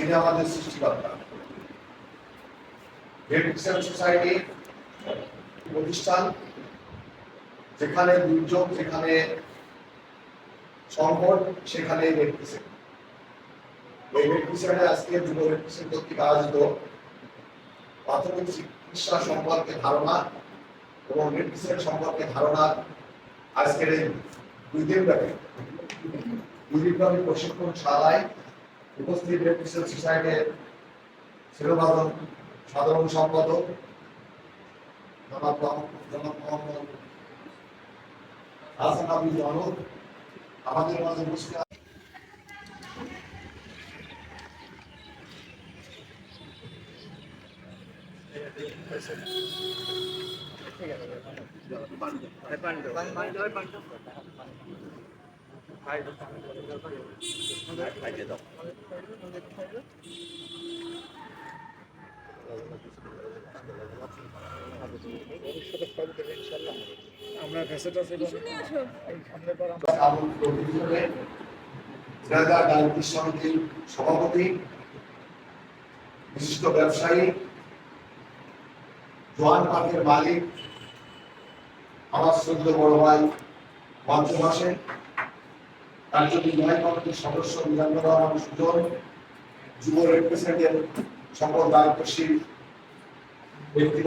তিনি আমাদের সৃষ্টিকর্তা। রেড ক্রিসেন্ট সোসাইটি প্রতিষ্ঠান, যেখানে দুর্যোগ, যেখানে সংকট, সেখানে রেড ক্রিসেন্ট। এই রেড ক্রিসেন্টে আজকে যুব রেড ক্রিসেন্ট কর্তৃক আয়োজিত প্রাথমিক চিকিৎসা সম্পর্কে ধারণা এবং রেড ক্রিসেন্ট সম্পর্কে ধারণা আজকের এই দুই দিনব্যাপী প্রশিক্ষণ শালায় উপস্থিত রেড ক্রিসেন্ট সোসাইটির শিরোধারণ সাধারণ সম্পাদক জনাব মোহাম্মদ হাসান আবু জনক আমাদের মাঝে উপস্থিত। আমরা সমিতির সভাপতি, বিশিষ্ট ব্যবসায়ী, জোয়ান পার্কের মালিক আমার শ্রদ্ধ বড় ভাই মঞ্চ ভাষে, কার্যনির্বাহী কমিটির সদস্য মিজানুর রহমান সুজন, যুব রেড ক্রিসেন্টের সকল দায়িত্বশীল ব্যক্তি।